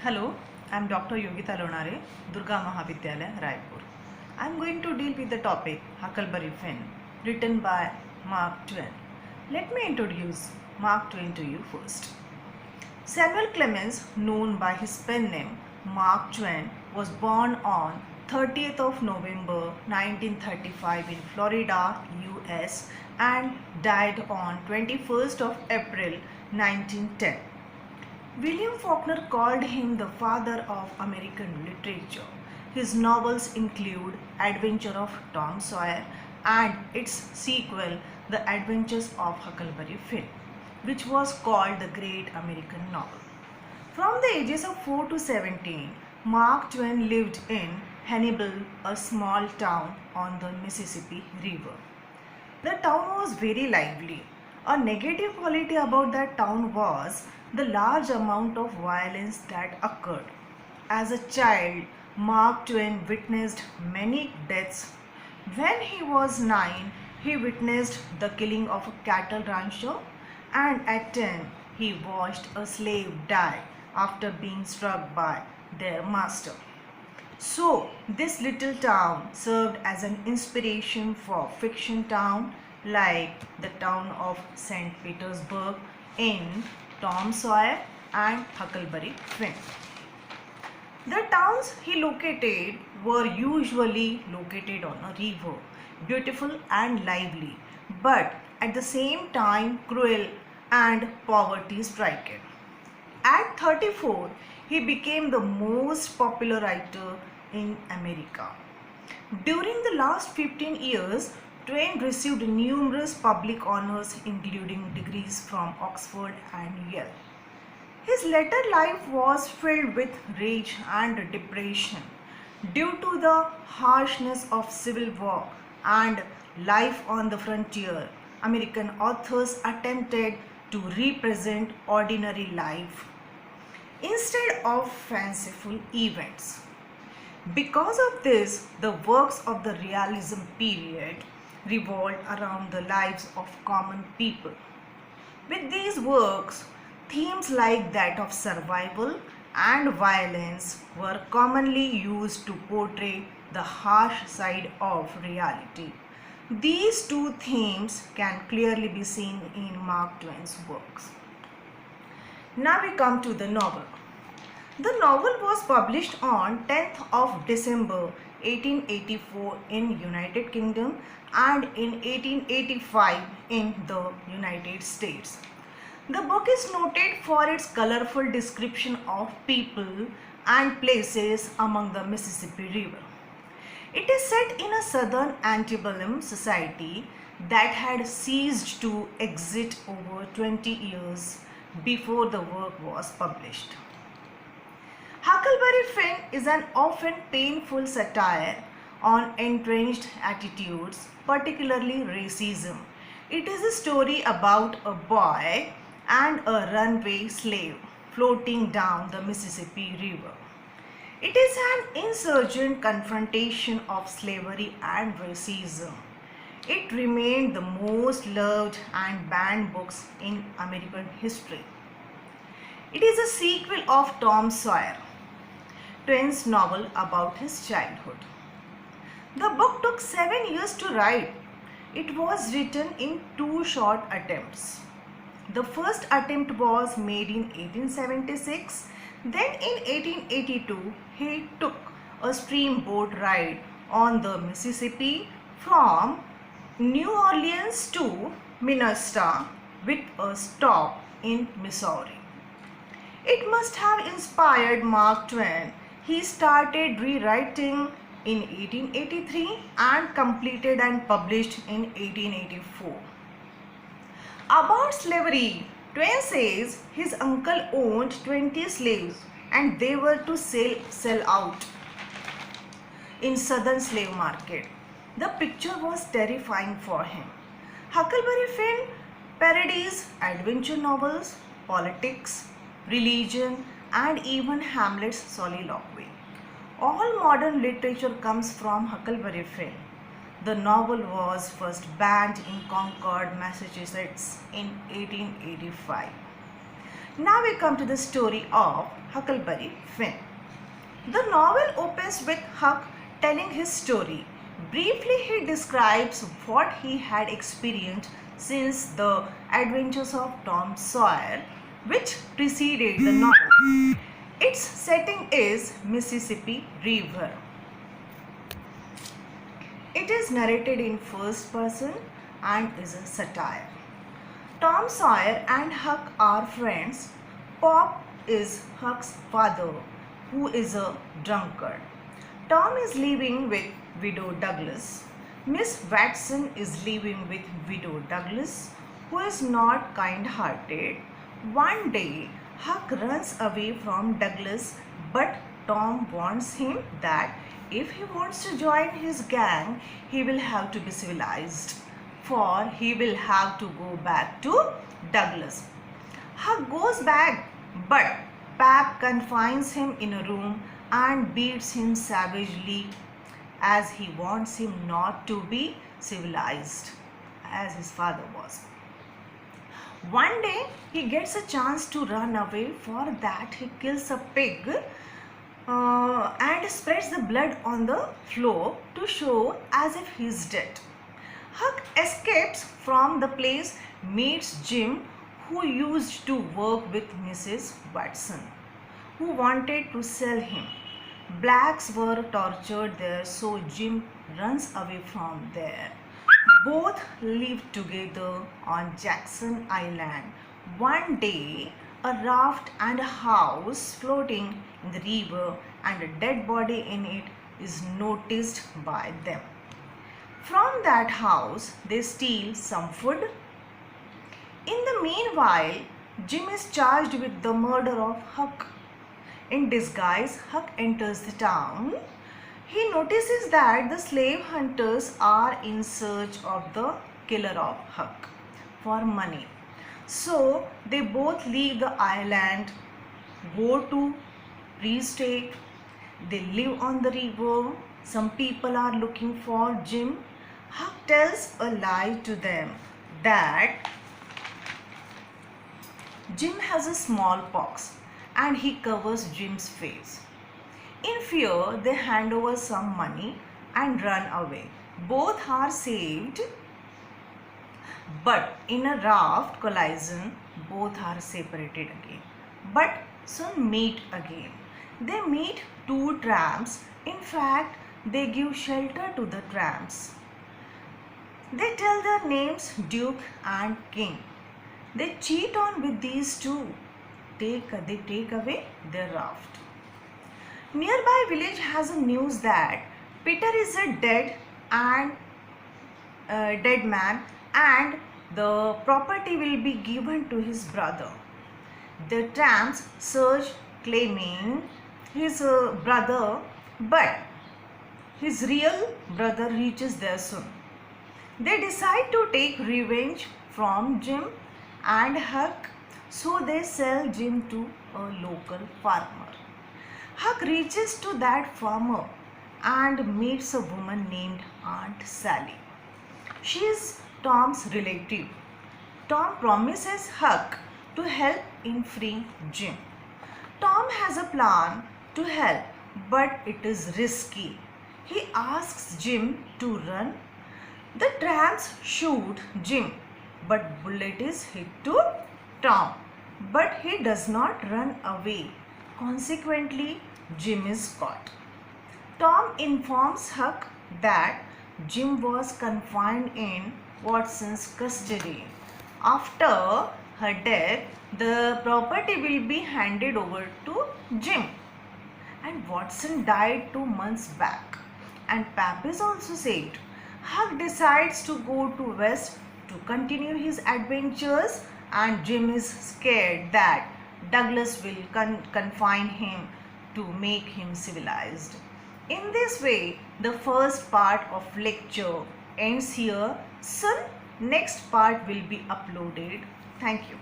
Hello, I am Dr. Yogita Lonare, Durga Mahavidyalaya, Raipur. I am going to deal with the topic Huckleberry Finn, written by Mark Twain. Let me introduce Mark Twain to you first. Samuel Clemens, known by his pen name Mark Twain, was born on 30th of November 1935 in Florida, US and died on 21st of April 1910. William Faulkner called him the father of American literature. His novels include Adventure of Tom Sawyer and its sequel, The Adventures of Huckleberry Finn, which was called the Great American Novel. From the ages of 4 to 17, Mark Twain lived in Hannibal, a small town on the Mississippi River. The town was very lively. A negative quality about that town was the large amount of violence that occurred. As a child, Mark Twain witnessed many deaths. When he was 9, he witnessed the killing of a cattle rancher, and at 10, he watched a slave die after being struck by their master. So, this little town served as an inspiration for fiction town like the town of St. Petersburg in Tom Sawyer and Huckleberry Finn. The towns he located were usually located on a river, beautiful and lively, but at the same time cruel and poverty stricken. At 34, he became the most popular writer in America. During the last 15 years, Twain received numerous public honors including degrees from Oxford and Yale. His later life was filled with rage and depression due to the harshness of civil war and life on the frontier. American authors attempted to represent ordinary life instead of fanciful events. Because of this, the works of the realism period revolved around the lives of common people. With these works, themes like that of survival and violence were commonly used to portray the harsh side of reality. These two themes can clearly be seen in Mark Twain's works. Now we come to the novel. The novel was published on 10th of December 1884 in United Kingdom and in 1885 in the United States. The book is noted for its colorful description of people and places among the Mississippi River. It is set in a southern antebellum society that had ceased to exist over 20 years before the work was published. Huckleberry Finn is an often painful satire on entrenched attitudes, particularly racism. It is a story about a boy and a runaway slave floating down the Mississippi River. It is an insurgent confrontation of slavery and racism. It remained the most loved and banned books in American history. It is a sequel of Tom Sawyer, Twain's novel about his childhood. The book took 7 years to write. It was written in 2 short attempts. The first attempt was made in 1876. Then in 1882, he took a steamboat ride on the Mississippi from New Orleans to Minnesota with a stop in Missouri. It must have inspired Mark Twain. He started rewriting in 1883 and completed and published in 1884. About slavery, Twain says his uncle owned 20 slaves and they were to sell out in southern slave market. The picture was terrifying for him. Huckleberry Finn parodies adventure novels, politics, religion, and even Hamlet's soliloquy. All modern literature comes from Huckleberry Finn. The novel was first banned in Concord, Massachusetts in 1885. Now we come to the story of Huckleberry Finn. The novel opens with Huck telling his story. Briefly, he describes what he had experienced since the adventures of Tom Sawyer, which preceded the novel. Its setting is Mississippi River. It is narrated in first person and is a satire. Tom Sawyer and Huck are friends. Pop is Huck's father, who is a drunkard. Tom is living with Widow Douglas. Miss Watson is living with Widow Douglas, who is not kind-hearted. One day, Huck runs away from Douglas, but Tom warns him that if he wants to join his gang, he will have to be civilized, for he will have to go back to Douglas. Huck goes back, but Pap confines him in a room and beats him savagely as he wants him not to be civilized as his father was. One day he gets a chance to run away. For that he kills a pig and spreads the blood on the floor to show as if he is dead. Huck escapes from the place, meets Jim, who used to work with Mrs. Watson, who wanted to sell him. Blacks were tortured there, so Jim runs away from there. Both live together on Jackson Island. One day, a raft and a house floating in the river and a dead body in it is noticed by them. From that house, they steal some food. In the meanwhile, Jim is charged with the murder of Huck. In disguise, Huck enters the town. He notices that the slave hunters are in search of the killer of Huck for money. So they both leave the island, go to Free State. They live on the river. Some people are looking for Jim. Huck tells a lie to them that Jim has a smallpox and he covers Jim's face. In fear, they hand over some money and run away. Both are saved, but in a raft collision, both are separated again, but soon meet again. They meet two tramps. In fact, they give shelter to the tramps. They tell their names Duke and King. They cheat on with these two. They take away their raft. Nearby village has a news that Peter is a dead man and the property will be given to his brother. The tramps search claiming his brother, but his real brother reaches there soon. They decide to take revenge from Jim and Huck, so they sell Jim to a local farmer. Huck reaches to that farmer and meets a woman named Aunt Sally. She is Tom's relative. Tom promises Huck to help in freeing Jim. Tom has a plan to help, but it is risky. He asks Jim to run. The tramps shoot Jim, but bullet is hit to Tom, but he does not run away. Consequently, Jim is caught. Tom informs Huck that Jim was confined in Watson's custody. After her death, the property will be handed over to Jim. And Watson died 2 months back. And Pap is also saved. Huck decides to go to West to continue his adventures, and Jim is scared that Douglas will confine him to make him civilized. In this way, the first part of lecture ends here. Soon, next part will be uploaded. Thank you.